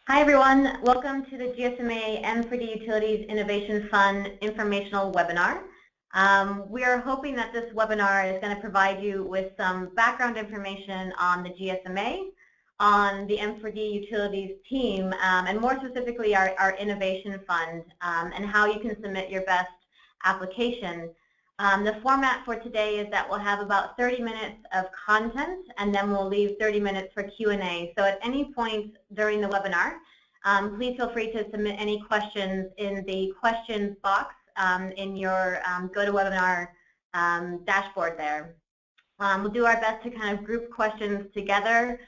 Hi everyone, welcome to the GSMA M4D Utilities Innovation Fund informational webinar. We are hoping that this webinar is going to provide you with some background information on the GSMA, on the M4D Utilities team, and more specifically our Innovation Fund, and how you can submit your best application. The format for today is that we'll have about 30 minutes of content, and then we'll leave 30 minutes for Q&A. So at any point during the webinar, please feel free to submit any questions in the questions box in your GoToWebinar dashboard there. We'll do our best to kind of group questions together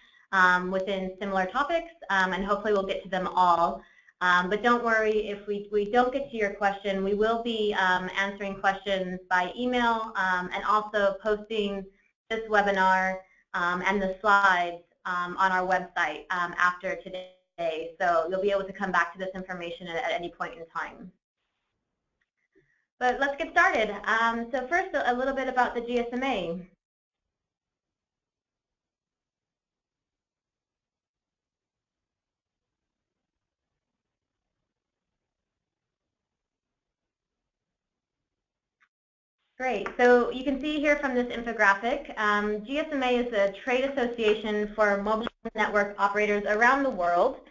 within similar topics, and hopefully we'll get to them all. But don't worry, if we don't get to your question, we will be answering questions by email and also posting this webinar and the slides on our website after today. So you'll be able to come back to this information at any point in time. But let's get started. So first, a little bit about the GSMA. Great. So you can see here from this infographic, GSMA is a trade association for mobile network operators around the world.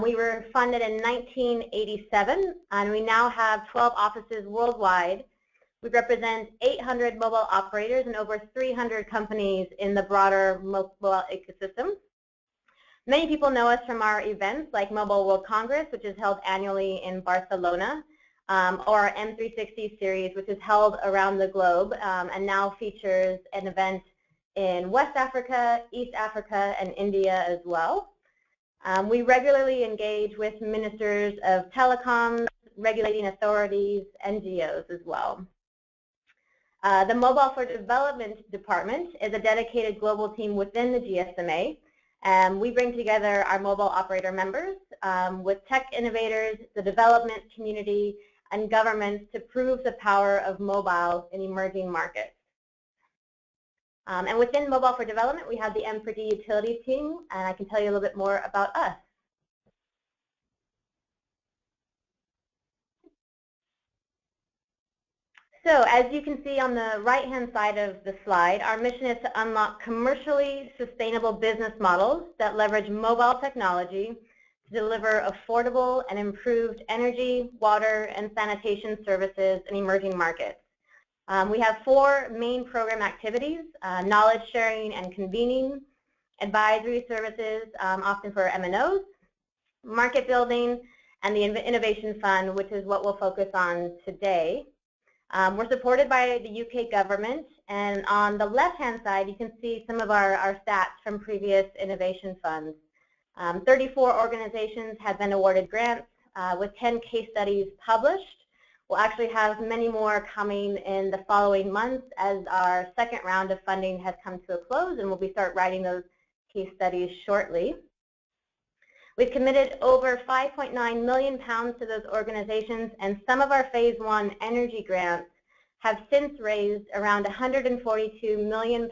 We were funded in 1987, and we now have 12 offices worldwide. We represent 800 mobile operators and over 300 companies in the broader mobile ecosystem. Many people know us from our events like Mobile World Congress, which is held annually in Barcelona, or our M360 series, which is held around the globe and now features an event in West Africa, East Africa, and India as well. We regularly engage with ministers of telecoms, regulating authorities, NGOs as well. The Mobile for Development Department is a dedicated global team within the GSMA. We bring together our mobile operator members with tech innovators, the development community, and governments to prove the power of mobile in emerging markets. And within Mobile for Development, we have the M4D Utilities team, and I can tell you a little bit more about us. So as you can see on the right-hand side of the slide, our mission is to unlock commercially sustainable business models that leverage mobile technology to deliver affordable and improved energy, water, and sanitation services in emerging markets. We have 4 main program activities: knowledge sharing and convening, advisory services, often for MNOs, market building, and the Innovation Fund, which is what we'll focus on today. We're supported by the UK government, and on the left-hand side you can see some of our stats from previous Innovation Funds. 34 organizations have been awarded grants with 10 case studies published. We'll actually have many more coming in the following months as our second round of funding has come to a close, and we'll start writing those case studies shortly. We've committed over £5.9 million to those organizations, and some of our Phase 1 energy grants have since raised around £142 million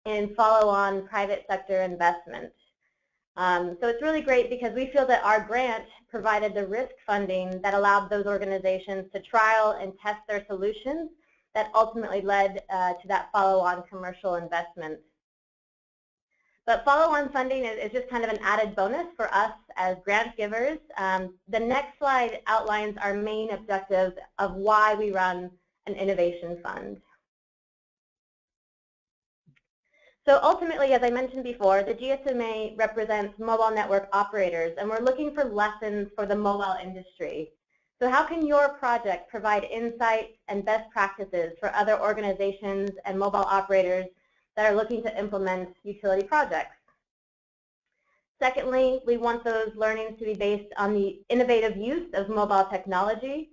in follow-on private sector investment. So it's really great because we feel that our grant provided the risk funding that allowed those organizations to trial and test their solutions that ultimately led to that follow-on commercial investment. But follow-on funding is just kind of an added bonus for us as grant givers. The next slide outlines our main objectives of why we run an innovation fund. So ultimately, as I mentioned before, the GSMA represents mobile network operators, and we're looking for lessons for the mobile industry. So how can your project provide insights and best practices for other organizations and mobile operators that are looking to implement utility projects? Secondly, we want those learnings to be based on the innovative use of mobile technology.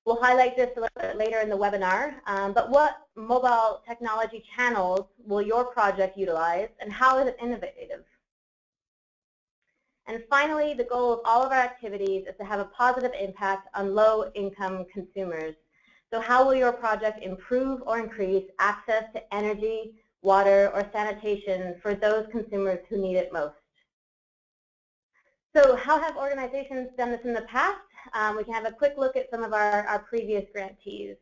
We'll highlight this a little bit later in the webinar, but what mobile technology channels will your project utilize, and how is it innovative? And finally, the goal of all of our activities is to have a positive impact on low-income consumers. So how will your project improve or increase access to energy, water, or sanitation for those consumers who need it most? So how have organizations done this in the past? We can have a quick look at some of our previous grantees.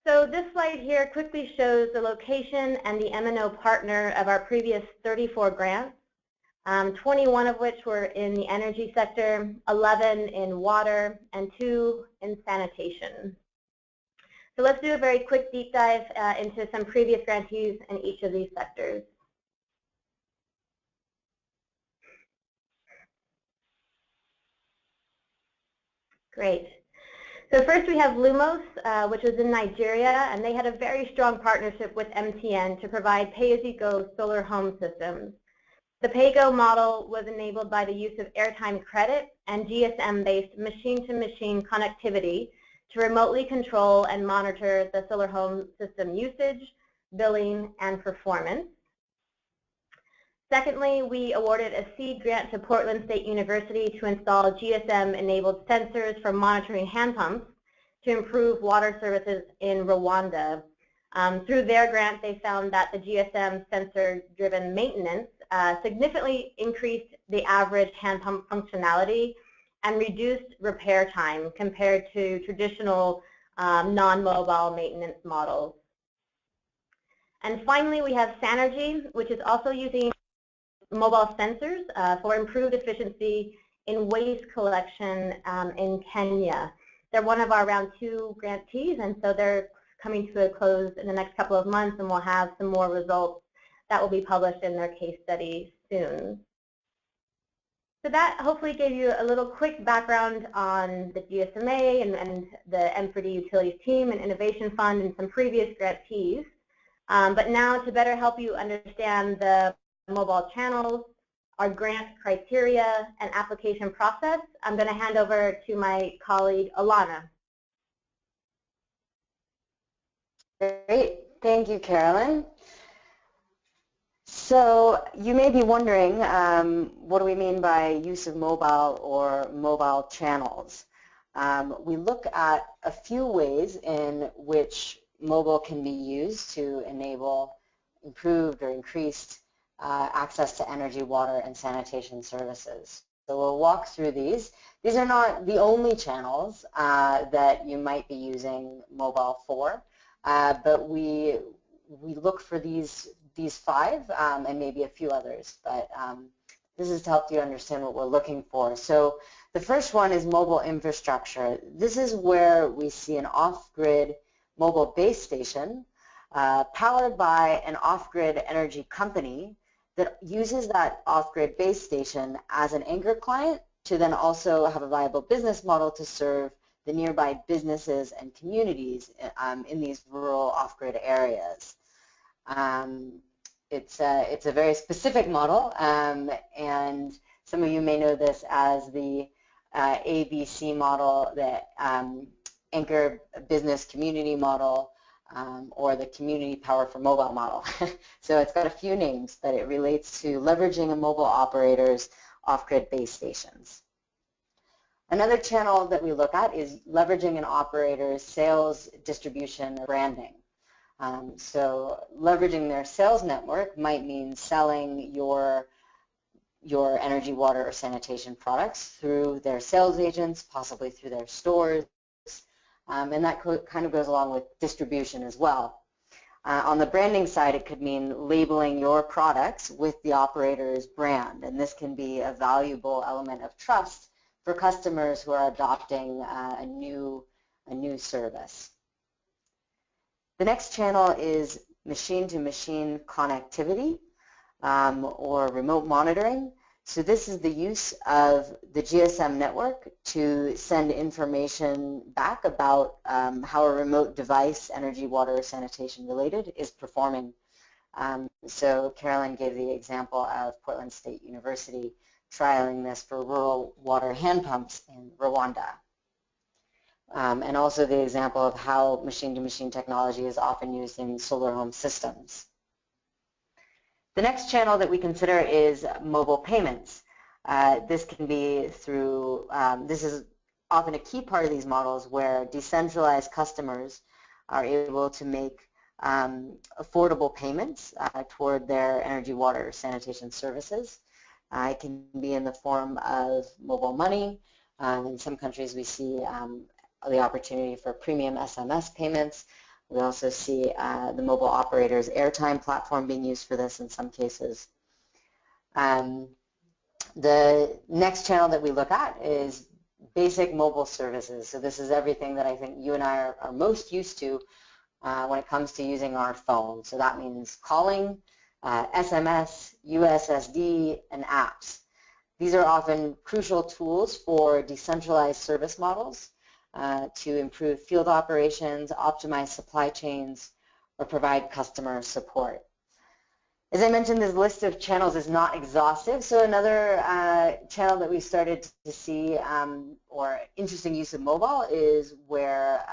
So this slide here quickly shows the location and the M&O partner of our previous 34 grants, 21 of which were in the energy sector, 11 in water, and 2 in sanitation. So let's do a very quick deep dive into some previous grantees in each of these sectors. Great. So first we have Lumos, which was in Nigeria, and they had a very strong partnership with MTN to provide pay-as-you-go solar home systems. The pay-go model was enabled by the use of airtime credit and GSM-based machine-to-machine connectivity to remotely control and monitor the solar home system usage, billing, and performance. Secondly, we awarded a seed grant to Portland State University to install GSM-enabled sensors for monitoring hand pumps to improve water services in Rwanda. Through their grant, they found that the GSM sensor-driven maintenance significantly increased the average hand pump functionality and reduced repair time compared to traditional non-mobile maintenance models. And finally, we have Sanergy, which is also using mobile sensors for improved efficiency in waste collection in Kenya. They're one of our round 2 grantees, and so they're coming to a close in the next couple of months, and we'll have some more results that will be published in their case study soon. So that hopefully gave you a little quick background on the GSMA and the M4D Utilities team and Innovation Fund and some previous grantees. But now to better help you understand the mobile channels, our grant criteria, and application process, I'm going to hand over to my colleague, Alana. Great. Thank you, Carolyn. So you may be wondering, what do we mean by use of mobile or mobile channels? We look at a few ways in which mobile can be used to enable improved or increased access to energy, water, and sanitation services. So we'll walk through these. These are not the only channels that you might be using mobile for, but we look for these 5 and maybe a few others. But this is to help you understand what we're looking for. So the first one is mobile infrastructure. This is where we see an off-grid mobile base station powered by an off-grid energy company that uses that off-grid base station as an anchor client to then also have a viable business model to serve the nearby businesses and communities in these rural off-grid areas. It's a very specific model, and some of you may know this as the ABC model, the anchor business community model, or the community power for mobile model. So it's got a few names, but it relates to leveraging a mobile operator's off-grid base stations. Another channel that we look at is leveraging an operator's sales, distribution, or branding. So leveraging their sales network might mean selling your energy, water, or sanitation products through their sales agents, possibly through their stores, and that kind of goes along with distribution as well. On the branding side, it could mean labeling your products with the operator's brand, and this can be a valuable element of trust for customers who are adopting a new service. The next channel is machine-to-machine connectivity or remote monitoring. So this is the use of the GSM network to send information back about how a remote device, energy, water, sanitation related, is performing. So Carolyn gave the example of Portland State University trialing this for rural water hand pumps in Rwanda. And also the example of how machine-to-machine technology is often used in solar home systems. The next channel that we consider is mobile payments. This can be through, this is often a key part of these models where decentralized customers are able to make affordable payments toward their energy, water, sanitation services. It can be in the form of mobile money. In some countries we see the opportunity for premium SMS payments. We also see the mobile operator's airtime platform being used for this in some cases. The next channel that we look at is basic mobile services. So this is everything that I think you and I are most used to when it comes to using our phone. So that means calling, SMS, USSD, and apps. These are often crucial tools for decentralized service models to improve field operations, optimize supply chains, or provide customer support. As I mentioned, this list of channels is not exhaustive, so another channel that we started to see or interesting use of mobile is where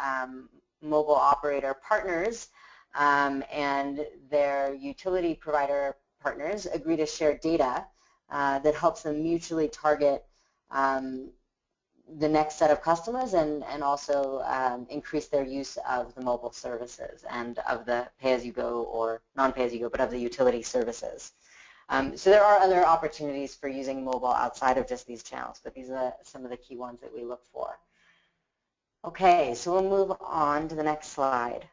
mobile operator partners and their utility provider partners agree to share data that helps them mutually target the next set of customers and also increase their use of the mobile services and of the pay-as-you-go or non-pay-as-you-go, but of the utility services. So there are other opportunities for using mobile outside of just these channels, but these are some of the key ones that we look for. Okay, so we'll move on to the next slide.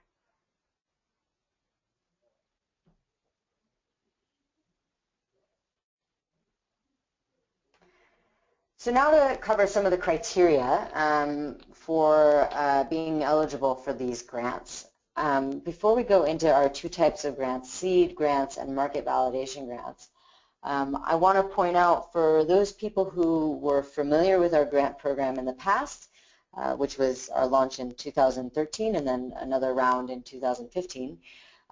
So now to cover some of the criteria for being eligible for these grants. Before we go into our two types of grants, seed grants and market validation grants, I want to point out for those people who were familiar with our grant program in the past, which was our launch in 2013 and then another round in 2015.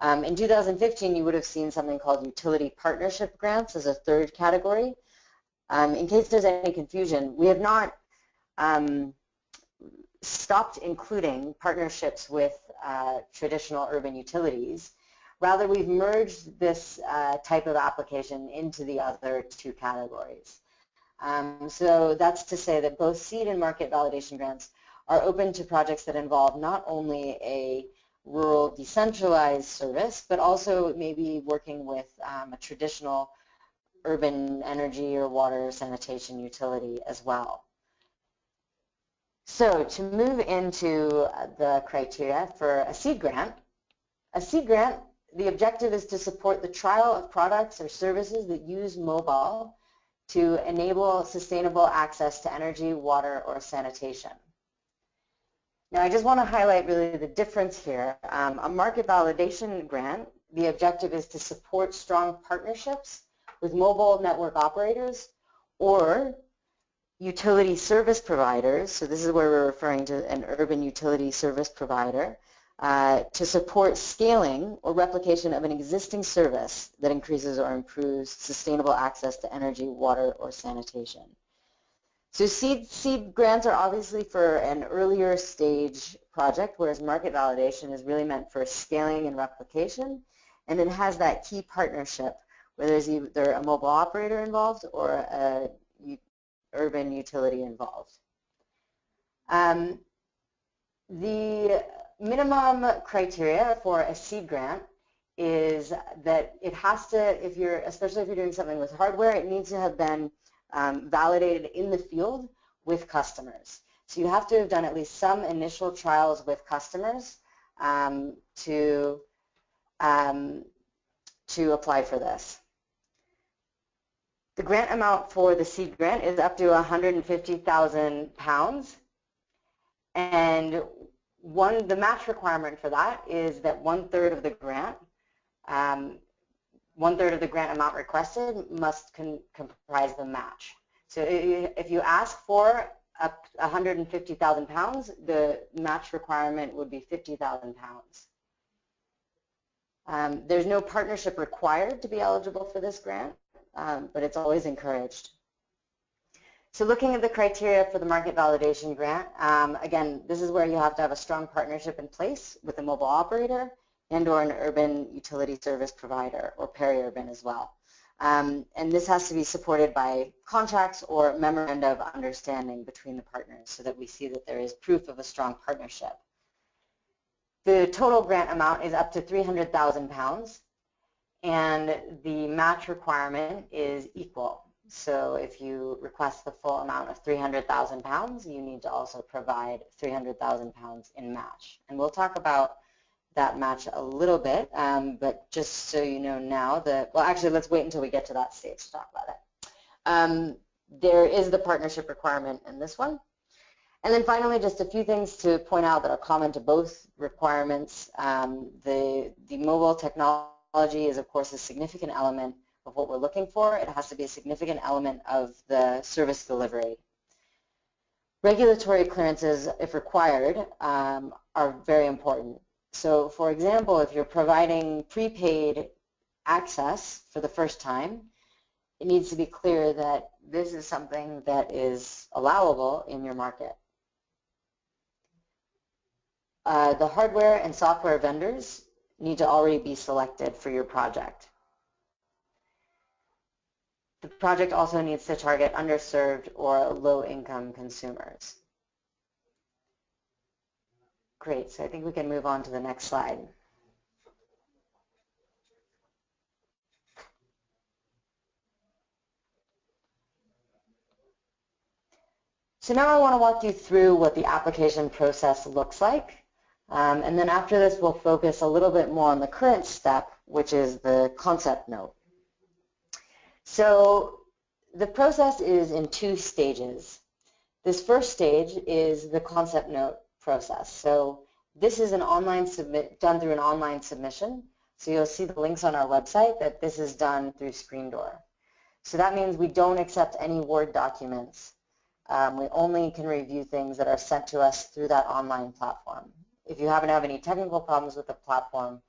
In 2015, you would have seen something called utility partnership grants as a third category. In case there's any confusion, we have not stopped including partnerships with traditional urban utilities. Rather, we've merged this type of application into the other two categories. So that's to say that both seed and market validation grants are open to projects that involve not only a rural decentralized service, but also maybe working with a traditional urban energy or water sanitation utility as well. So to move into the criteria for a seed grant, the objective is to support the trial of products or services that use mobile to enable sustainable access to energy, water, or sanitation. Now I just want to highlight really the difference here. A market validation grant, the objective is to support strong partnerships with mobile network operators or utility service providers, so this is where we're referring to an urban utility service provider, to support scaling or replication of an existing service that increases or improves sustainable access to energy, water, or sanitation. So seed grants are obviously for an earlier stage project, whereas market validation is really meant for scaling and replication, and it has that key partnership where there's either a mobile operator involved or a urban utility involved. The minimum criteria for a seed grant is that it has to, especially if you're doing something with hardware, it needs to have been validated in the field with customers. So you have to have done at least some initial trials with customers to apply for this. The grant amount for the seed grant is up to £150,000, and the match requirement for that is that one-third of the grant amount requested must comprise the match. So if you ask for £150,000, the match requirement would be £50,000. There's no partnership required to be eligible for this grant, but it's always encouraged. So looking at the criteria for the market validation grant, again, this is where you have to have a strong partnership in place with a mobile operator and or an urban utility service provider or peri-urban as well. And this has to be supported by contracts or memoranda of understanding between the partners so that we see that there is proof of a strong partnership. The total grant amount is up to £300,000, and the match requirement is equal. So if you request the full amount of £300,000, you need to also provide £300,000 in match. And we'll talk about that match a little bit, but just so you know now that, well, actually, let's wait until we get to that stage to talk about it. There is the partnership requirement in this one. And then finally, just a few things to point out that are common to both requirements. The mobile technology is, of course, a significant element of what we're looking for. It has to be a significant element of the service delivery. Regulatory clearances, if required, are very important. So, for example, if you're providing prepaid access for the first time, it needs to be clear that this is something that is allowable in your market. The hardware and software vendors need to already be selected for your project. The project also needs to target underserved or low-income consumers. Great, so I think we can move on to the next slide. So now I want to walk you through what the application process looks like. And then after this, we'll focus a little bit more on the current step, which is the concept note. So the process is in two stages. This first stage is the concept note process. So this is an online done through an online submission. So you'll see the links on our website that this is done through ScreenDoor. So that means we don't accept any Word documents. We only can review things that are sent to us through that online platform. If you happen to have any technical problems with the platform,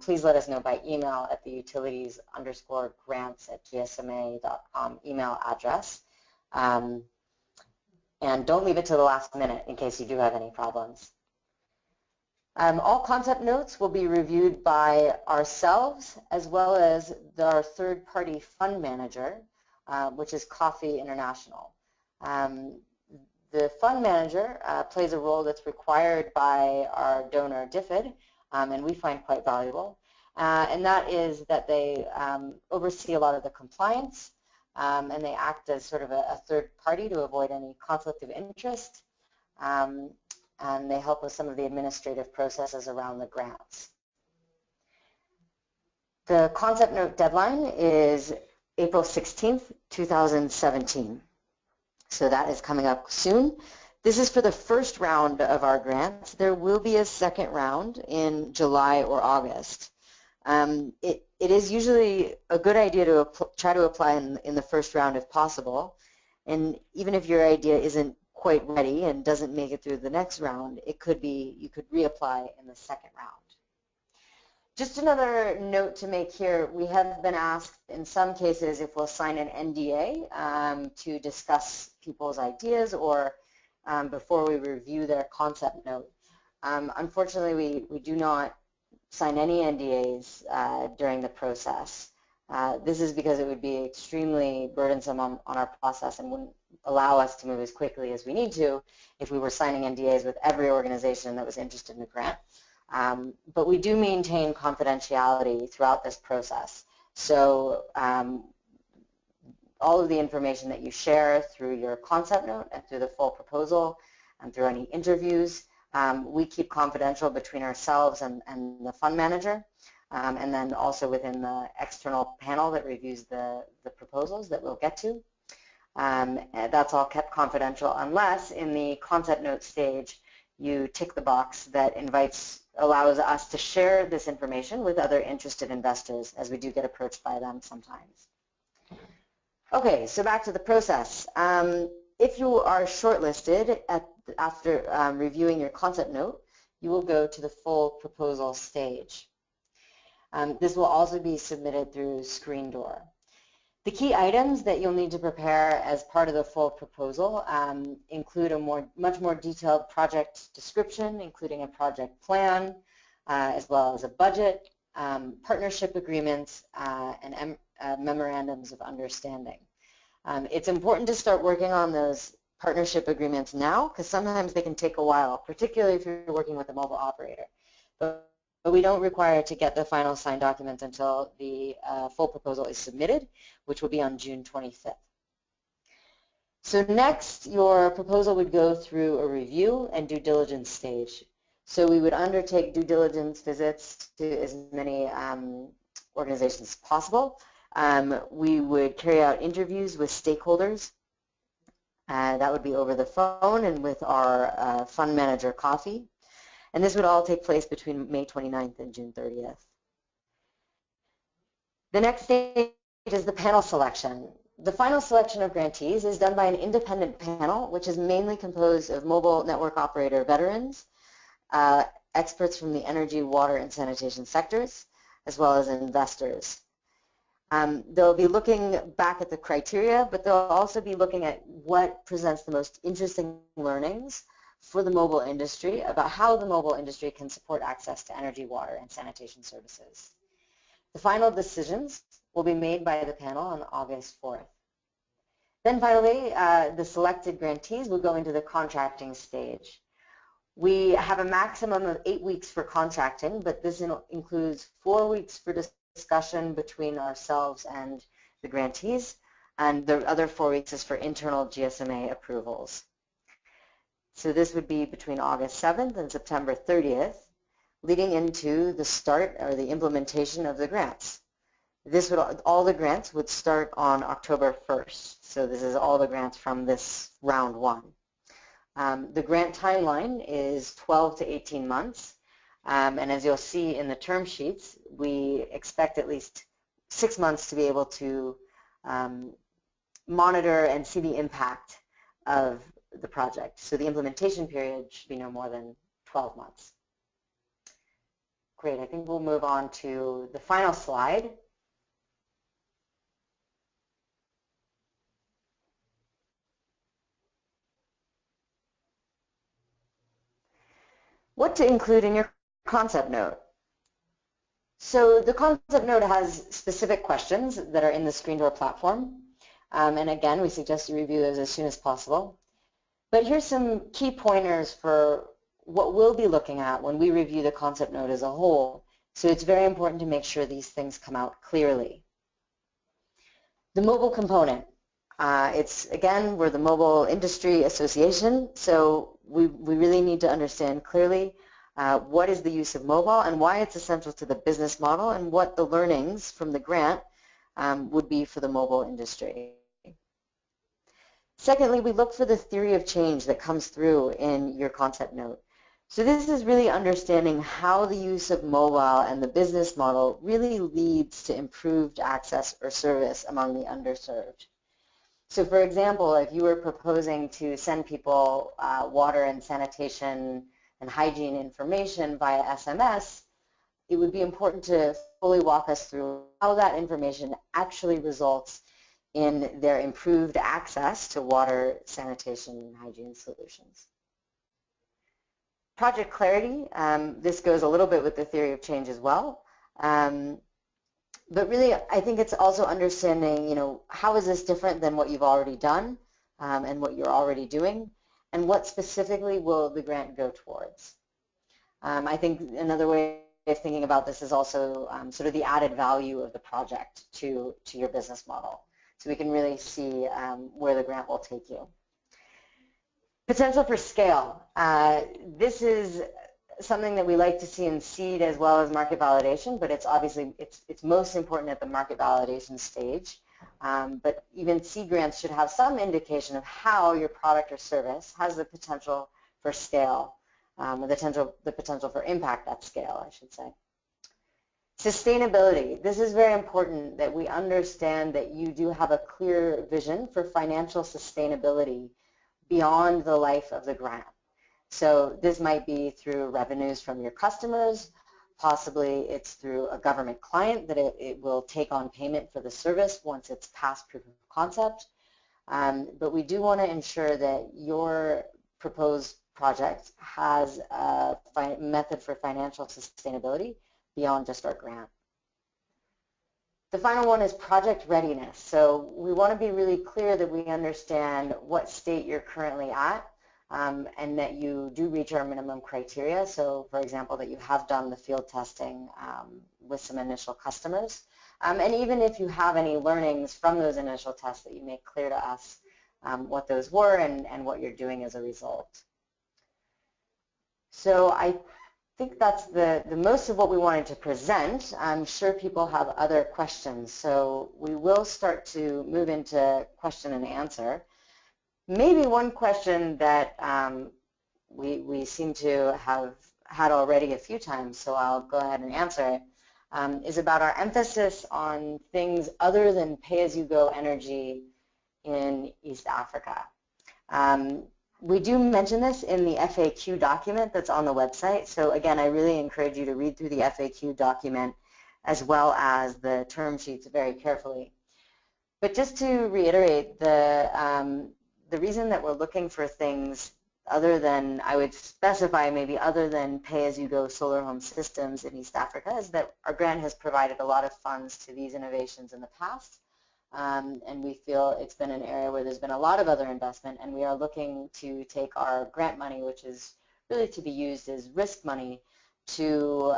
please let us know by email at the utilities_grants@gsma.com email address. And don't leave it to the last minute in case you do have any problems. All concept notes will be reviewed by ourselves as well as our third-party fund manager, which is Coffee International. The fund manager plays a role that's required by our donor DFID, and we find quite valuable, and that is that they oversee a lot of the compliance, and they act as sort of a third party to avoid any conflict of interest, and they help with some of the administrative processes around the grants. The concept note deadline is April 16th, 2017. So that is coming up soon. This is for the first round of our grants. There will be a second round in July or August. It is usually a good idea to try to apply in the first round if possible. And even if your idea isn't quite ready and doesn't make it through the next round, it could be you could reapply in the second round. Just another note to make here, we have been asked in some cases if we'll sign an NDA to discuss people's ideas or before we review their concept note. Unfortunately, we do not sign any NDAs during the process. This is because it would be extremely burdensome on our process and wouldn't allow us to move as quickly as we need to if we were signing NDAs with every organization that was interested in the grant. But we do maintain confidentiality throughout this process. So all of the information that you share through your concept note and through the full proposal and through any interviews, we keep confidential between ourselves and the fund manager, and then also within the external panel that reviews the proposals that we'll get to. That's all kept confidential unless in the concept note stage you tick the box that allows us to share this information with other interested investors, as we do get approached by them sometimes. Okay, so back to the process. If you are shortlisted after reviewing your concept note, you will go to the full proposal stage. This will also be submitted through ScreenDoor. The key items that you'll need to prepare as part of the full proposal include a much more detailed project description, including a project plan, as well as a budget, partnership agreements, and memorandums of understanding. It's important to start working on those partnership agreements now because sometimes they can take a while, particularly if you're working with a mobile operator. but we don't require to get the final signed documents until the full proposal is submitted, which will be on June 25th. So next, your proposal would go through a review and due diligence stage. So we would undertake due diligence visits to as many organizations as possible. We would carry out interviews with stakeholders. That would be over the phone and with our fund manager coffee. And this would all take place between May 29th and June 30th. The next stage is the panel selection. The final selection of grantees is done by an independent panel, which is mainly composed of mobile network operator veterans, experts from the energy, water, and sanitation sectors, as well as investors. They'll be looking back at the criteria, but they'll also be looking at what presents the most interesting learnings for the mobile industry about how the mobile industry can support access to energy, water, and sanitation services. The final decisions will be made by the panel on August 4th. Then finally, the selected grantees will go into the contracting stage. We have a maximum of 8 weeks for contracting, but this includes 4 weeks for discussion between ourselves and the grantees, and the other 4 weeks is for internal GSMA approvals. So this would be between August 7th and September 30th, leading into the start or the implementation of the grants. This would, all the grants would start on October 1st. So this is all the grants from this round one. The grant timeline is 12 to 18 months. And as you'll see in the term sheets, we expect at least 6 months to be able to monitor and see the impact of the project. So the implementation period should be no more than 12 months. Great, I think we'll move on to the final slide. What to include in your concept note. So the concept note has specific questions that are in the screen door platform. And again, we suggest you review those as soon as possible. But here's some key pointers for what we'll be looking at when we review the concept note as a whole. So it's very important to make sure these things come out clearly. The mobile component. Again, we're the Mobile Industry Association, so we really need to understand clearly what is the use of mobile and why it's essential to the business model and what the learnings from the grant would be for the mobile industry. Secondly, we look for the theory of change that comes through in your concept note. So this is really understanding how the use of mobile and the business model really leads to improved access or service among the underserved. So for example, if you were proposing to send people water and sanitation and hygiene information via SMS, it would be important to fully walk us through how that information actually results in their improved access to water, sanitation, and hygiene solutions. Project clarity, this goes a little bit with the theory of change as well. But really, I think it's also understanding, how is this different than what you've already done and what you're already doing, and what specifically will the grant go towards? I think another way of thinking about this is also sort of the added value of the project to your business model. So we can really see where the grant will take you. Potential for scale. This is something that we like to see in seed as well as market validation, but it's obviously it's most important at the market validation stage. But even seed grants should have some indication of how your product or service has the potential for scale, the potential for impact at scale, I should say. Sustainability. This is very important that we understand that you do have a clear vision for financial sustainability beyond the life of the grant. So this might be through revenues from your customers, possibly it's through a government client that it will take on payment for the service once it's past proof of concept. But we do want to ensure that your proposed project has a method for financial sustainability beyond just our grant. The final one is project readiness. So we want to be really clear that we understand what state you're currently at and that you do reach our minimum criteria. So, for example, that you have done the field testing with some initial customers. And even if you have any learnings from those initial tests, that you make clear to us what those were and what you're doing as a result. So I think that's the most of what we wanted to present. I'm sure people have other questions, so we will start to move into question and answer. Maybe one question that we seem to have had already a few times, so I'll go ahead and answer it, is about our emphasis on things other than pay-as-you-go energy in East Africa. We do mention this in the FAQ document that's on the website, so again, I really encourage you to read through the FAQ document as well as the term sheets very carefully. But just to reiterate, the reason that we're looking for things other than, I would specify maybe other than pay-as-you-go solar home systems in East Africa, is that our grant has provided a lot of funds to these innovations in the past. And we feel it's been an area where there's been a lot of other investment, and we are looking to take our grant money, which is really to be used as risk money, to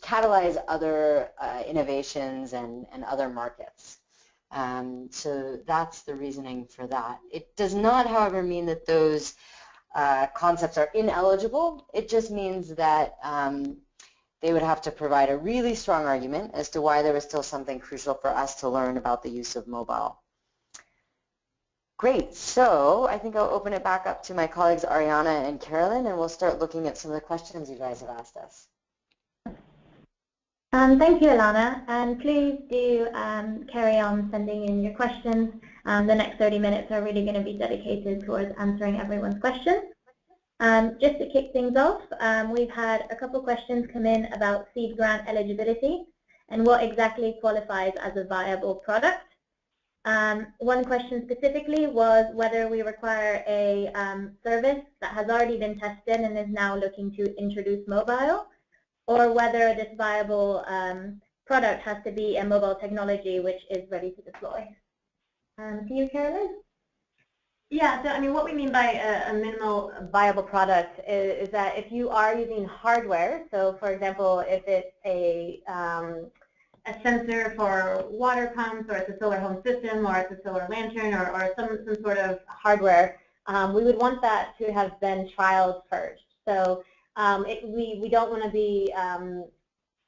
catalyze other innovations and other markets. So that's the reasoning for that. It does not, however, mean that those concepts are ineligible. It just means that they would have to provide a really strong argument as to why there was still something crucial for us to learn about the use of mobile. Great, so I think I'll open it back up to my colleagues Ariana and Carolyn, and we'll start looking at some of the questions you guys have asked us. Thank you, Alana, and please do carry on sending in your questions. The next 30 minutes are really going to be dedicated towards answering everyone's questions. Just to kick things off, we've had a couple questions come in about seed grant eligibility and what exactly qualifies as a viable product. One question specifically was whether we require a service that has already been tested and is now looking to introduce mobile, or whether this viable product has to be a mobile technology which is ready to deploy. To you, Carolyn? Yeah, so I mean, what we mean by a minimal viable product is that if you are using hardware, so for example, if it's a sensor for water pumps, or it's a solar home system, or it's a solar lantern, or some sort of hardware, we would want that to have been trialed first. So we don't want to be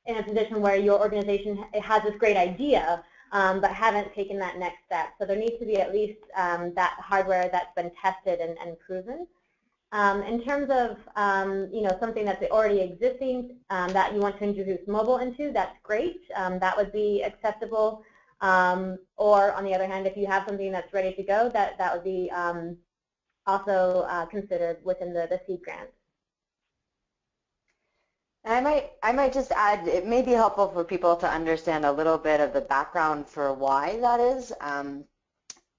in a position where your organization has this great idea, but haven't taken that next step. So there needs to be at least that hardware that's been tested and proven. In terms of something that's already existing that you want to introduce mobile into, that's great. That would be acceptable. Or on the other hand, if you have something that's ready to go, that would be also considered within the seed grant. I might just add, it may be helpful for people to understand a little bit of the background for why that is.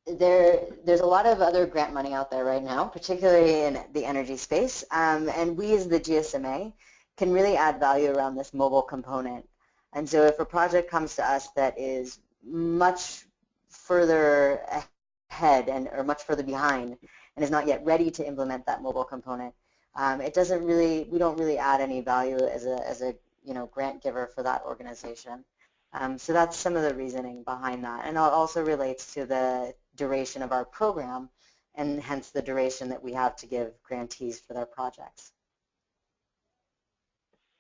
There's a lot of other grant money out there right now, particularly in the energy space, and we as the GSMA can really add value around this mobile component. And so if a project comes to us that is much further ahead or much further behind and is not yet ready to implement that mobile component, we don't really add any value as a grant giver for that organization. So that's some of the reasoning behind that, and it also relates to the duration of our program, and hence the duration that we have to give grantees for their projects.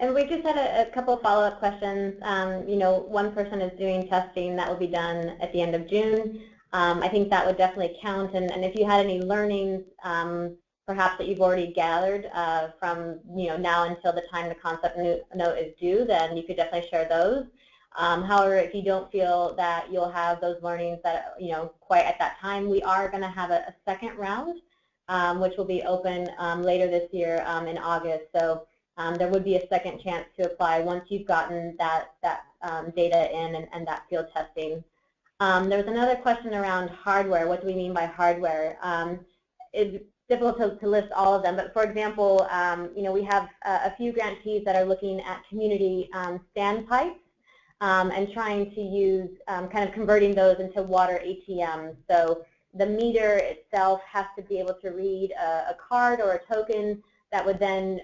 And we just had a couple follow-up questions. One person is doing testing that will be done at the end of June. I think that would definitely count, and if you had any learnings perhaps that you've already gathered from now until the time the concept note is due, then you could definitely share those. However, if you don't feel that you'll have those learnings that quite at that time, we are going to have a second round, which will be open later this year in August. So there would be a second chance to apply once you've gotten that data in and that field testing. There's another question around hardware. What do we mean by hardware? It's difficult to list all of them, but for example, we have a few grantees that are looking at community standpipes and trying to use kind of converting those into water ATMs. So the meter itself has to be able to read a card or a token that would then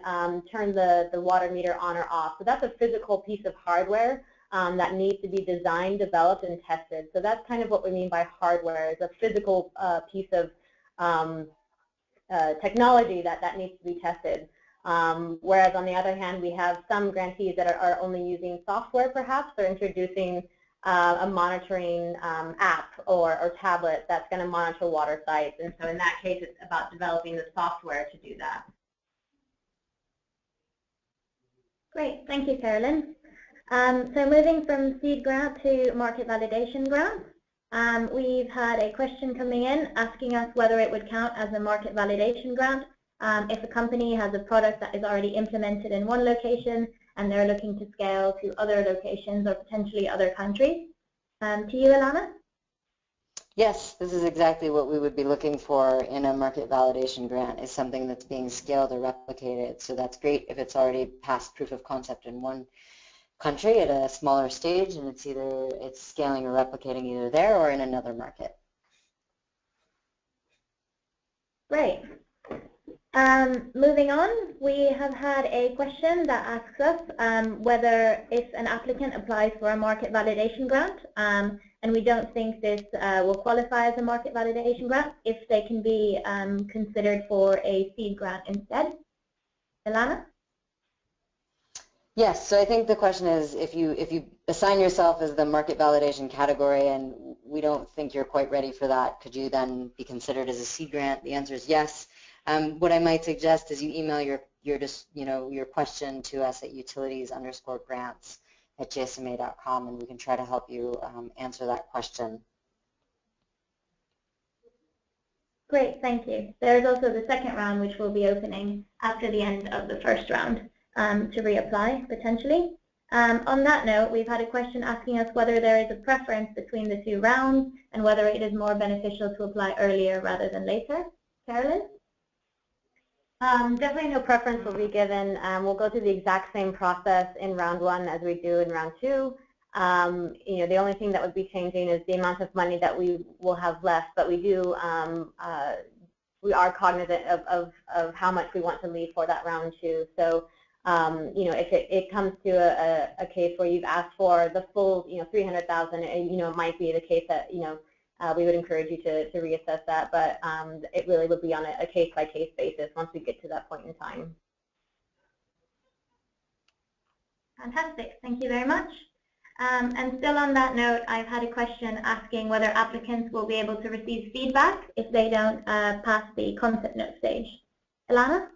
turn the water meter on or off. So that's a physical piece of hardware that needs to be designed, developed, and tested. So that's kind of what we mean by hardware, is a physical piece of technology that needs to be tested. Whereas on the other hand, we have some grantees that are only using software perhaps, or introducing a monitoring app or tablet that's going to monitor water sites. And so in that case, it's about developing the software to do that. Great, thank you, Carolyn. So moving from seed grant to market validation grant, we've had a question coming in asking us whether it would count as a market validation grant if a company has a product that is already implemented in one location and they're looking to scale to other locations or potentially other countries. To you, Ilana? Yes, this is exactly what we would be looking for in a market validation grant, is something that's being scaled or replicated. So that's great if it's already past proof of concept in one country at a smaller stage, and it's scaling or replicating either there or in another market. Great. Moving on, we have had a question that asks us whether if an applicant applies for a market validation grant, and we don't think this will qualify as a market validation grant, if they can be considered for a seed grant instead. Ilana? Yes, so I think the question is, if you assign yourself as the market validation category and we don't think you're quite ready for that, could you then be considered as a seed grant? The answer is yes. What I might suggest is you email your question to us at utilities_grants@gsma.com, and we can try to help you answer that question. Great, thank you. There's also the second round, which will be opening after the end of the first round to reapply potentially. On that note, we've had a question asking us whether there is a preference between the two rounds and whether it is more beneficial to apply earlier rather than later. Carolyn? Definitely no preference will be given. We'll go through the exact same process in round one as we do in round two. The only thing that would be changing is the amount of money that we will have left, but we are cognizant of how much we want to leave for that round two. So, if it comes to a case where you've asked for the full, 300,000, it might be the case that, we would encourage you to reassess that, but it really would be on a case-by-case basis once we get to that point in time. Fantastic, thank you very much. And still on that note, I've had a question asking whether applicants will be able to receive feedback if they don't pass the concept note stage. Ilana?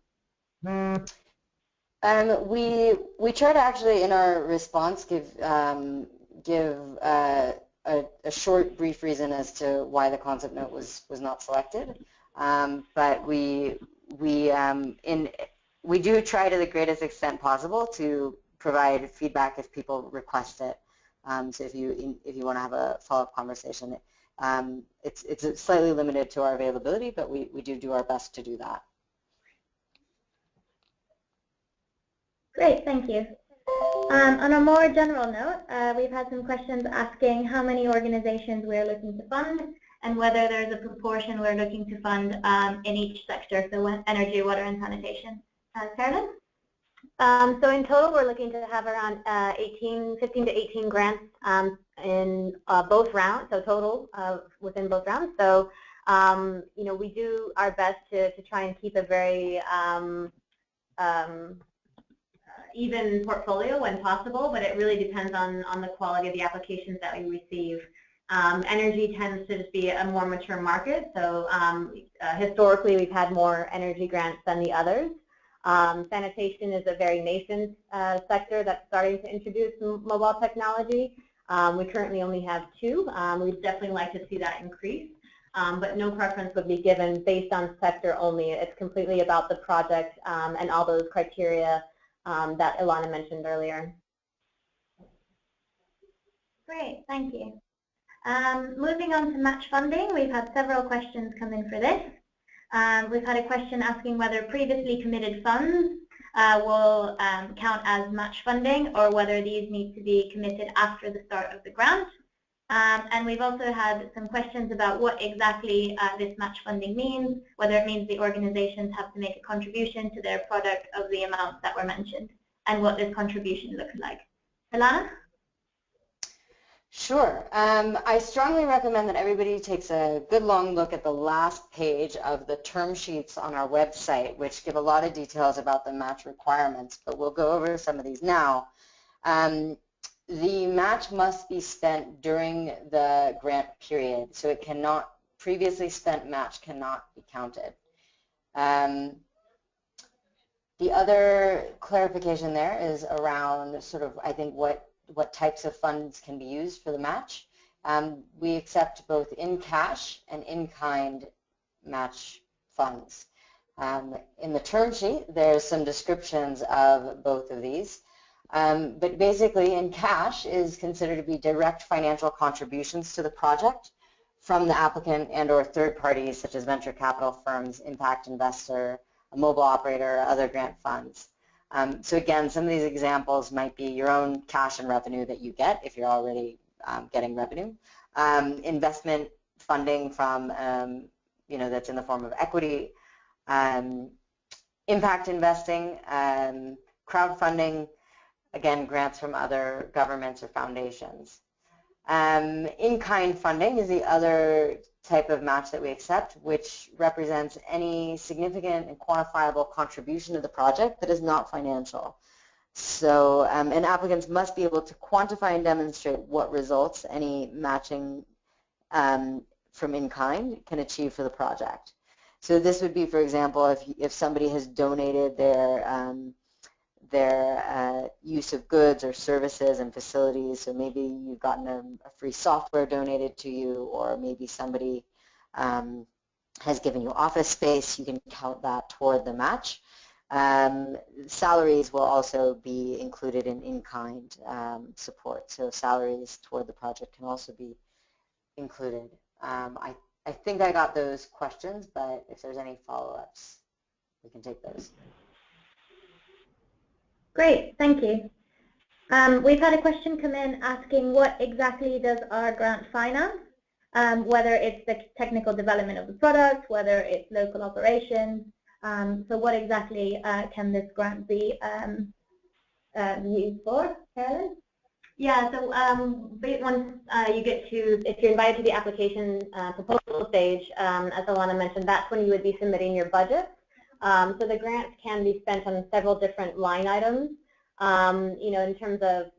We try to actually, in our response, give a short, brief reason as to why the concept note was not selected, but we do try to the greatest extent possible to provide feedback if people request it. So if you want to have a follow-up conversation, it's slightly limited to our availability, but we do our best to do that. Great, thank you. On a more general note, we've had some questions asking how many organizations we're looking to fund and whether there's a proportion we're looking to fund in each sector, so energy, water, and sanitation. Carolyn? So in total, we're looking to have around 15 to 18 grants in both rounds, so total within both rounds. So, we do our best to try and keep a very even portfolio when possible, but it really depends on the quality of the applications that we receive. Energy tends to just be a more mature market, so historically we've had more energy grants than the others. Sanitation is a very nascent sector that's starting to introduce mobile technology. We currently only have 2. We'd definitely like to see that increase, but no preference would be given based on sector only. It's completely about the project and all those criteria that Ilana mentioned earlier. Great, thank you. Moving on to match funding, we've had several questions come in for this. We've had a question asking whether previously committed funds will count as match funding or whether these need to be committed after the start of the grant. And we've also had some questions about what exactly this match funding means, whether it means the organizations have to make a contribution to their product of the amounts that were mentioned, and what this contribution looks like. Alana? Sure. I strongly recommend that everybody takes a good long look at the last page of the term sheets on our website, which give a lot of details about the match requirements, but we'll go over some of these now. The match must be spent during the grant period, so it cannot, previously spent match cannot be counted. The other clarification there is around sort of, I think, what types of funds can be used for the match. We accept both in cash and in-kind match funds. In the term sheet, there's some descriptions of both of these. But basically, in cash is considered to be direct financial contributions to the project from the applicant and or third parties such as venture capital firms, impact investor, a mobile operator, or other grant funds. So again, some of these examples might be your own cash and revenue that you get if you're already getting revenue. Investment funding from, that's in the form of equity, impact investing, crowdfunding, again, grants from other governments or foundations. In-kind funding is the other type of match that we accept, which represents any significant and quantifiable contribution to the project that is not financial. So, and applicants must be able to quantify and demonstrate what results any matching from in-kind can achieve for the project. So this would be, for example, if somebody has donated their use of goods or services and facilities. So maybe you've gotten a free software donated to you, or maybe somebody has given you office space. You can count that toward the match. Salaries will also be included in-kind support. So salaries toward the project can also be included. I think I got those questions, but if there's any follow-ups, we can take those. Great, thank you. We've had a question come in asking what exactly does our grant finance, whether it's the technical development of the product, whether it's local operations. So what exactly can this grant be used for, Carolyn? Yeah, so once you get to, if you're invited to the application proposal stage, as Alana mentioned, that's when you would be submitting your budget. So the grants can be spent on several different line items, in terms of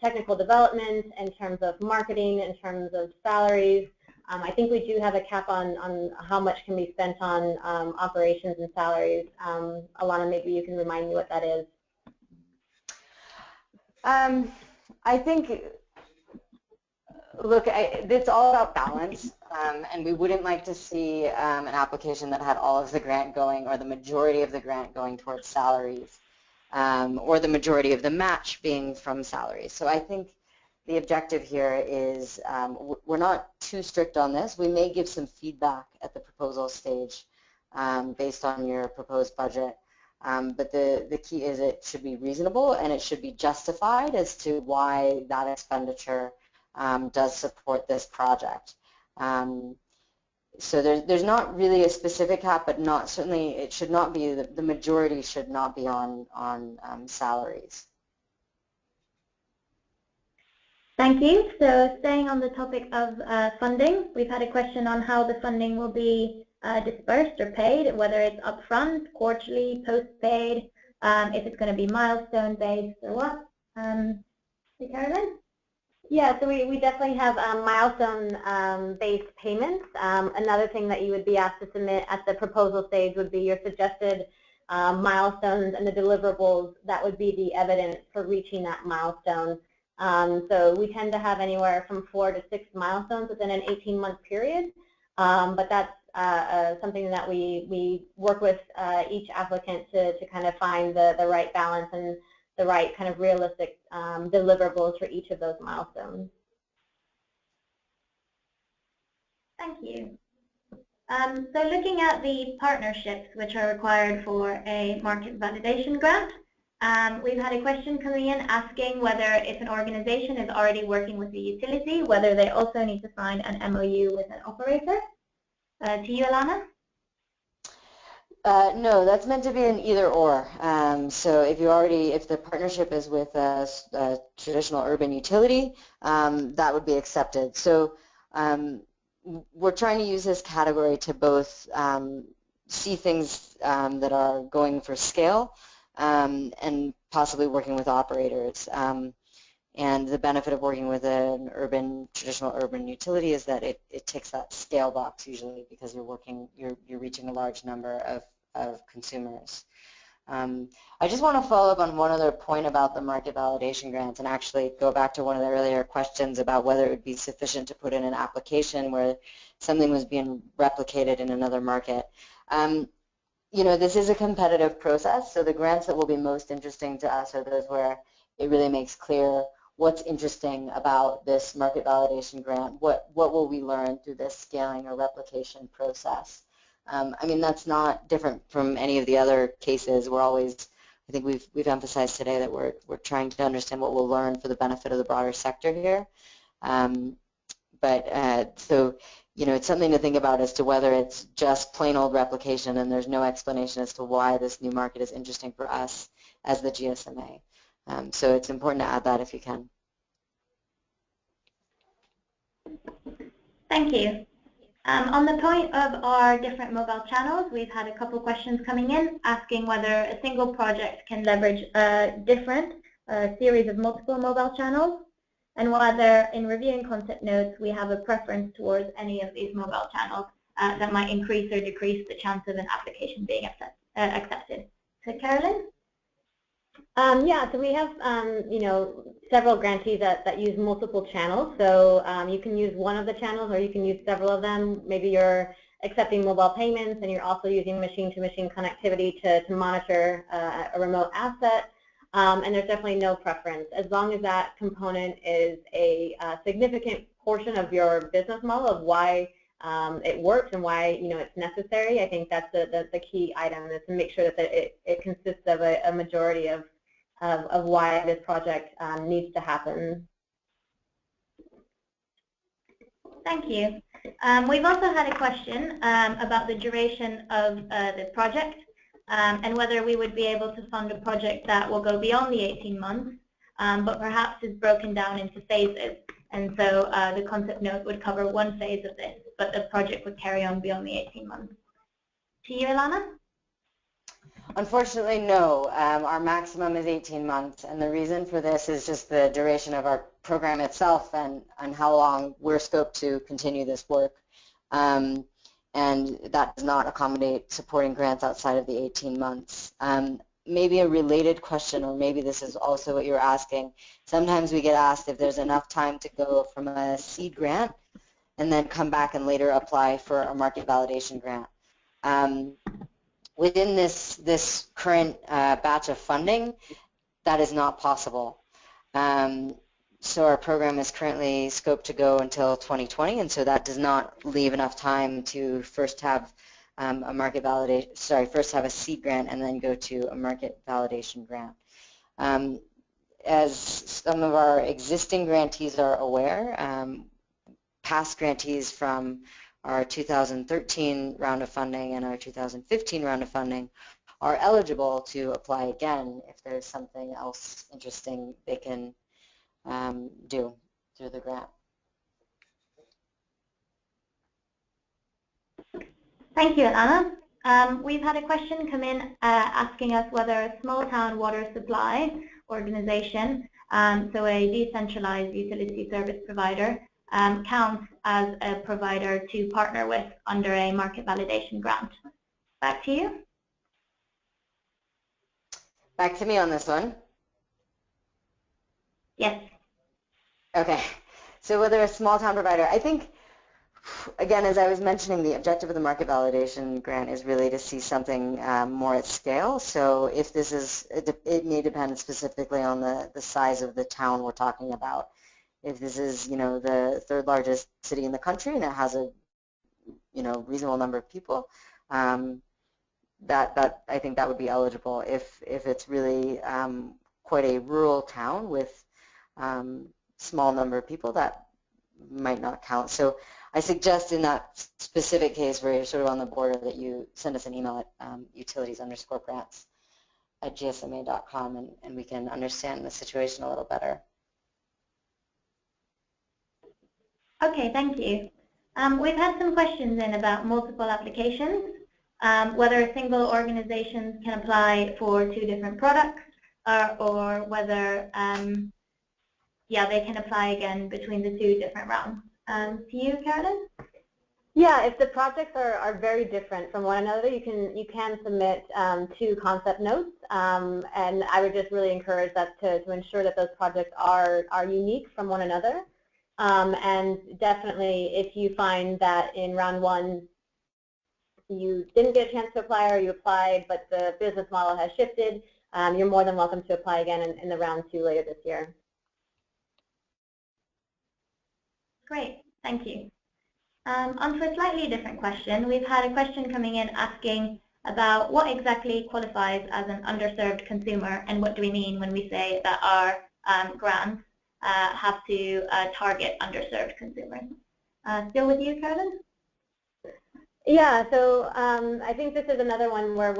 technical development, in terms of marketing, in terms of salaries. I think we do have a cap on how much can be spent on operations and salaries. Alana, maybe you can remind me what that is. I think, look, it's all about balance, and we wouldn't like to see an application that had all of the grant going, or the majority of the grant going towards salaries, or the majority of the match being from salaries. So I think the objective here is we're not too strict on this. We may give some feedback at the proposal stage based on your proposed budget. But the key is it should be reasonable, and it should be justified as to why that expenditure does support this project. So there's not really a specific cap, but certainly it should not be, the majority should not be on salaries. Thank you. So staying on the topic of funding, we've had a question on how the funding will be dispersed or paid, whether it's upfront, quarterly, post-paid, if it's going to be milestone-based or what. Carolyn? Yeah, so we definitely have milestone-based payments. Another thing that you would be asked to submit at the proposal stage would be your suggested milestones and the deliverables that would be the evidence for reaching that milestone. So we tend to have anywhere from 4 to 6 milestones within an 18-month period, but that's something that we work with each applicant to kind of find the right balance and the right kind of realistic deliverables for each of those milestones. Thank you. So looking at the partnerships which are required for a market validation grant, We've had a question coming in asking whether if an organization is already working with the utility, whether they also need to sign an MOU with an operator. To you, Alana. No, that's meant to be an either or. So if the partnership is with a traditional urban utility, that would be accepted. So we're trying to use this category to both see things that are going for scale and possibly working with operators. And the benefit of working with an traditional urban utility is that it ticks that scale box usually because you're reaching a large number of consumers. I just want to follow up on one other point about the market validation grants and actually go back to one of the earlier questions about whether it would be sufficient to put in an application where something was being replicated in another market. This is a competitive process, so the grants that will be most interesting to us are those where it really makes clear what's interesting about this market validation grant, what will we learn through this scaling or replication process. That's not different from any of the other cases. I think we've emphasized today that we're trying to understand what we'll learn for the benefit of the broader sector here. It's something to think about as to whether it's just plain old replication and there's no explanation as to why this new market is interesting for us as the GSMA. So it's important to add that if you can. Thank you. On the point of our different mobile channels, we've had a couple questions coming in asking whether a single project can leverage a different series of multiple mobile channels, and whether in reviewing concept notes we have a preference towards any of these mobile channels that might increase or decrease the chance of an application being accepted. So Carolyn? Yeah, so we have, several grantees that use multiple channels. So you can use one of the channels or you can use several of them. Maybe you're accepting mobile payments and you're also using machine-to-machine connectivity to monitor a remote asset. And there's definitely no preference. As long as that component is a significant portion of your business model of why it works and why it's necessary, I think that's the key item, is to make sure that it consists of a majority of why this project needs to happen. Thank you. We've also had a question about the duration of the project and whether we would be able to fund a project that will go beyond the 18 months, but perhaps is broken down into phases. And so the concept note would cover one phase of this, but the project would carry on beyond the 18 months. To you, Ilana? Unfortunately, no. Our maximum is 18 months, and the reason for this is just the duration of our program itself and how long we're scoped to continue this work. And that does not accommodate supporting grants outside of the 18 months. Maybe a related question, or maybe this is also what you're asking. Sometimes we get asked if there's enough time to go from a seed grant and then come back and later apply for a market validation grant. Within this current batch of funding, that is not possible. So our program is currently scoped to go until 2020, and so that does not leave enough time to first have first have a seed grant and then go to a market validation grant. As some of our existing grantees are aware, past grantees from our 2013 round of funding and our 2015 round of funding are eligible to apply again if there's something else interesting they can do through the grant. Thank you, Ilana. We've had a question come in asking us whether a small town water supply organization, so a decentralized utility service provider, counts as a provider to partner with under a market validation grant. Back to you. Back to me on this one. Yes. Okay. So whether a small town provider, I think, again, as I was mentioning, the objective of the market validation grant is really to see something more at scale. So if this is, it may depend specifically on the size of the town we're talking about. If this is, the third largest city in the country and it has a, reasonable number of people, I think that would be eligible. If it's really quite a rural town with small number of people, that might not count. So I suggest in that specific case where you're sort of on the border that you send us an email at utilities_grants@gsma.com, and we can understand the situation a little better. Okay, thank you. We've had some questions in about multiple applications, whether single organizations can apply for 2 different products, or whether yeah, they can apply again between the 2 different rounds. To you, Carolyn? Yeah, if the projects are very different from one another, you can submit 2 concept notes, and I would just really encourage that to ensure that those projects are unique from one another. And definitely, if you find that in round 1 you didn't get a chance to apply, or you applied but the business model has shifted, you're more than welcome to apply again in the round 2 later this year. Great, thank you. On to a slightly different question. We've had a question coming in asking about what exactly qualifies as an underserved consumer, and what do we mean when we say that our grants have to target underserved consumers. Still with you, Carolyn? Yeah, so I think this is another one where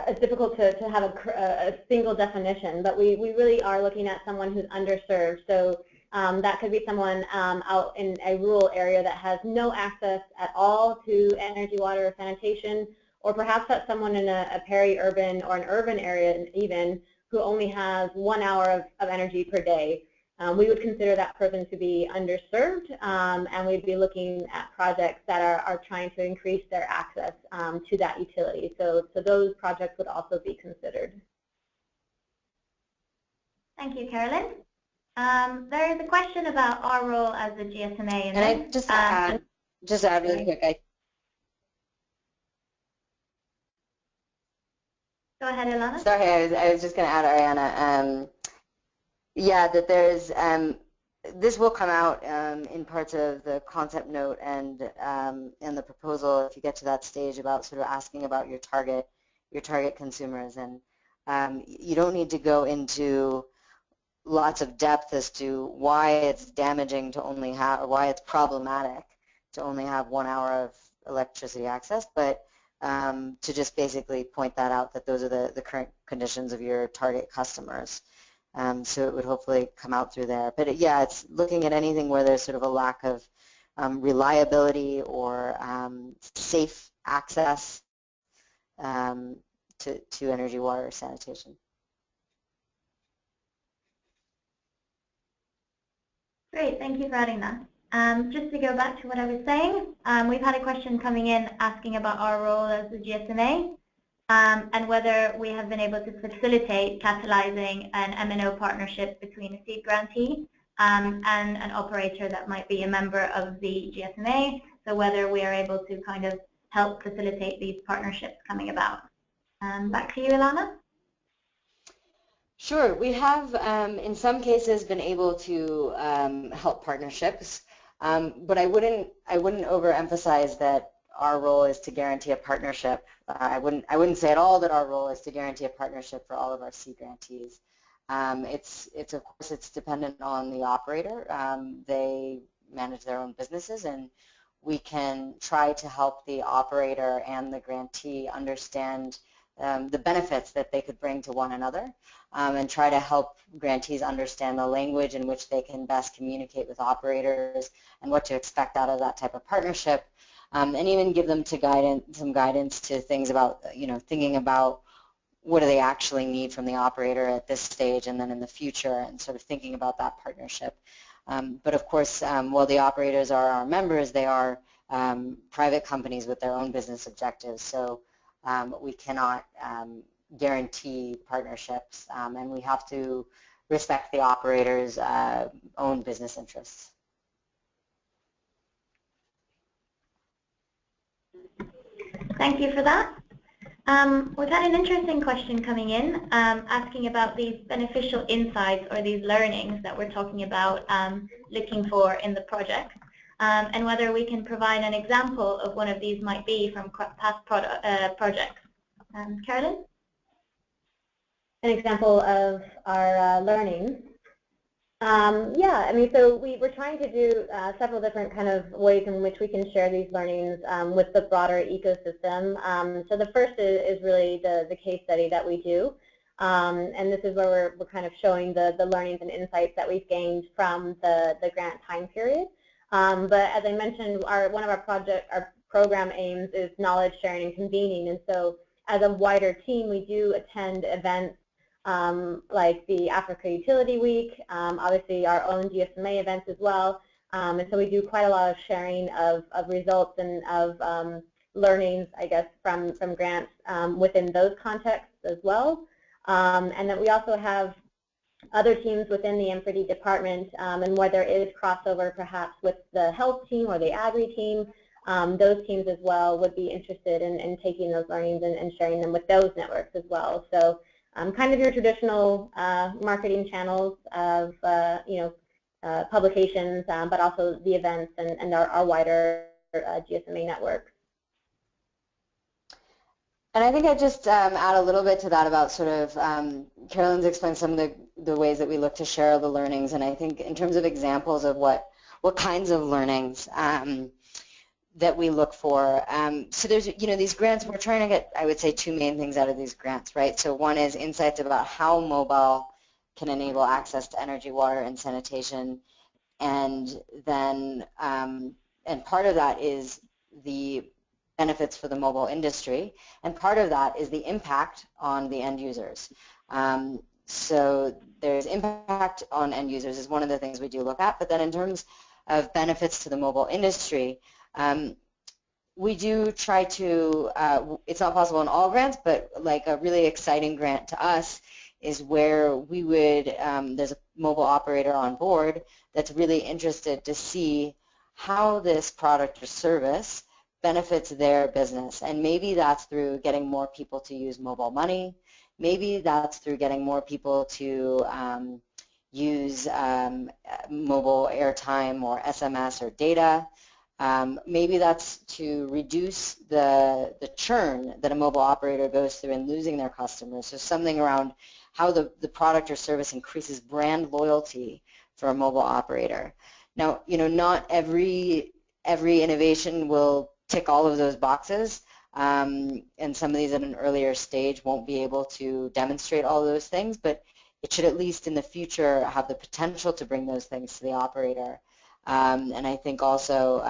it's difficult to have a single definition, but we really are looking at someone who's underserved. So that could be someone out in a rural area that has no access at all to energy, water, or sanitation, or perhaps that's someone in a peri-urban or an urban area even who only has 1 hour of energy per day. We would consider that person to be underserved, and we'd be looking at projects that are trying to increase their access to that utility. So those projects would also be considered. Thank you, Carolyn. There is a question about our role as the GSMA. And I just add really quick. Go ahead, Ilana. Sorry, I was just going to add, Ariana. Yeah, that there's this will come out in parts of the concept note and the proposal if you get to that stage about sort of asking about your target consumers, and you don't need to go into lots of depth as to why it's damaging to only have, or why it's problematic to only have 1 hour of electricity access, but to just basically point that out, that those are the current conditions of your target customers. So it would hopefully come out through there. But yeah, it's looking at anything where there's sort of a lack of reliability or safe access to energy, water, or sanitation. Great, thank you for adding that. Just to go back to what I was saying, we've had a question coming in asking about our role as the GSMA. And whether we have been able to facilitate catalyzing an M&O partnership between a seed grantee and an operator that might be a member of the GSMA, so whether we are able to kind of help facilitate these partnerships coming about. Back to you, Ilana. Sure, we have in some cases been able to help partnerships, but I wouldn't overemphasize that our role is to guarantee a partnership. I wouldn't say at all that our role is to guarantee a partnership for all of our seed grantees. It's of course it's dependent on the operator. They manage their own businesses, and we can try to help the operator and the grantee understand the benefits that they could bring to one another, and try to help grantees understand the language in which they can best communicate with operators and what to expect out of that type of partnership. And even give them some guidance to things about, thinking about what do they actually need from the operator at this stage and then in the future, and sort of thinking about that partnership. But of course, while the operators are our members, they are private companies with their own business objectives. So we cannot guarantee partnerships, and we have to respect the operator's own business interests. Thank you for that. We've had an interesting question coming in asking about these beneficial insights or these learnings that we're talking about looking for in the project, and whether we can provide an example of one of these might be from past projects. Carolyn? An example of our learnings. Yeah, I mean, so we're trying to do several different kind of ways in which we can share these learnings with the broader ecosystem. So the first is really the case study that we do. And this is where we're kind of showing the learnings and insights that we've gained from the grant time period. But as I mentioned, one of our program aims is knowledge sharing and convening. And so as a wider team, we do attend events like the Africa Utility Week, obviously our own GSMA events as well. And so we do quite a lot of sharing of results and of learnings, I guess, from grants within those contexts as well. And then we also have other teams within the M4D department, and where there is crossover perhaps with the health team or the agri team, those teams as well would be interested in taking those learnings and sharing them with those networks as well. So kind of your traditional marketing channels of publications, but also the events and our wider GSMA network. And I think I'd just add a little bit to that about sort of, Carolyn's explained some of the ways that we look to share the learnings, and I think in terms of examples of what kinds of learnings that we look for. So there's, these grants, we're trying to get, I would say, two main things out of these grants, right? So one is insights about how mobile can enable access to energy, water, and sanitation, and then, and part of that is the benefits for the mobile industry, and part of that is the impact on the end users. So there's impact on end users is one of the things we do look at, but then in terms of benefits to the mobile industry, we do try to, it's not possible in all grants, but like a really exciting grant to us is where we would, there's a mobile operator on board that's really interested to see how this product or service benefits their business. And maybe that's through getting more people to use mobile money. Maybe that's through getting more people to use mobile airtime or SMS or data. Maybe that's to reduce the churn that a mobile operator goes through in losing their customers. So something around how the product or service increases brand loyalty for a mobile operator. Now, not every innovation will tick all of those boxes, and some of these at an earlier stage won't be able to demonstrate all those things, but it should at least in the future have the potential to bring those things to the operator. And I think also,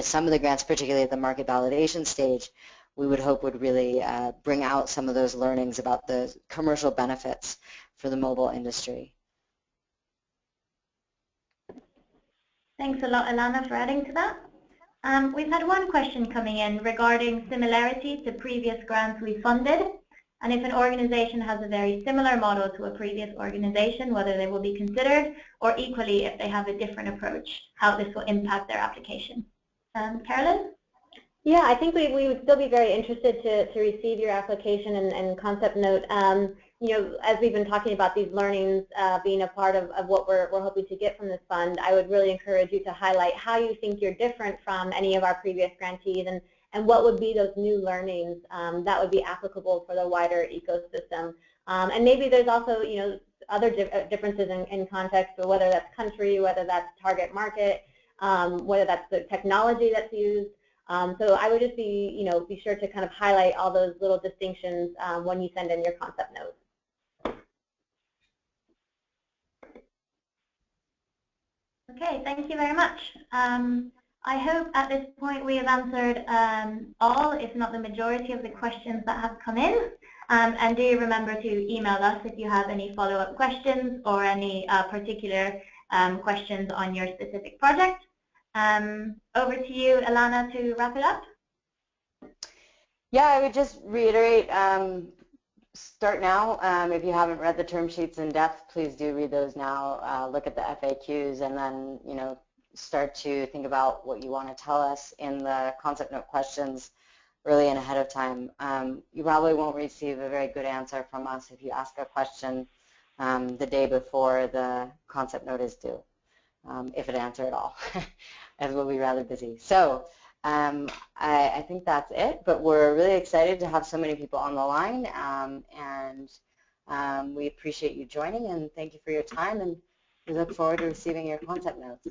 some of the grants, particularly at the market validation stage, we would hope would really bring out some of those learnings about the commercial benefits for the mobile industry. Thanks a lot, Alana, for adding to that. We've had one question coming in regarding similarity to previous grants we funded, and if an organization has a very similar model to a previous organization, whether they will be considered, or equally if they have a different approach, how this will impact their application. Carolyn? Yeah, I think we would still be very interested to receive your application and concept note. As we've been talking about these learnings being a part of what we're hoping to get from this fund, I would really encourage you to highlight how you think you're different from any of our previous grantees and what would be those new learnings that would be applicable for the wider ecosystem. And maybe there's also, other differences in context, or whether that's country, whether that's target market, whether that's the technology that's used. So I would just be sure to kind of highlight all those little distinctions when you send in your concept notes. Okay, thank you very much. I hope at this point we have answered all, if not the majority, of the questions that have come in. And do remember to email us if you have any follow-up questions or any particular questions on your specific project. Over to you, Alana, to wrap it up. Yeah, I would just reiterate, start now. If you haven't read the term sheets in depth, please do read those now. Look at the FAQs, and then start to think about what you want to tell us in the concept note questions early and ahead of time. You probably won't receive a very good answer from us if you ask a question the day before the concept note is due, if it answers at all, as we'll be rather busy. So I think that's it, but we're really excited to have so many people on the line, and we appreciate you joining, and thank you for your time, and we look forward to receiving your concept notes.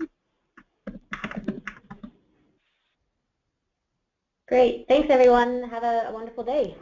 Great. Thanks, everyone. Have a wonderful day.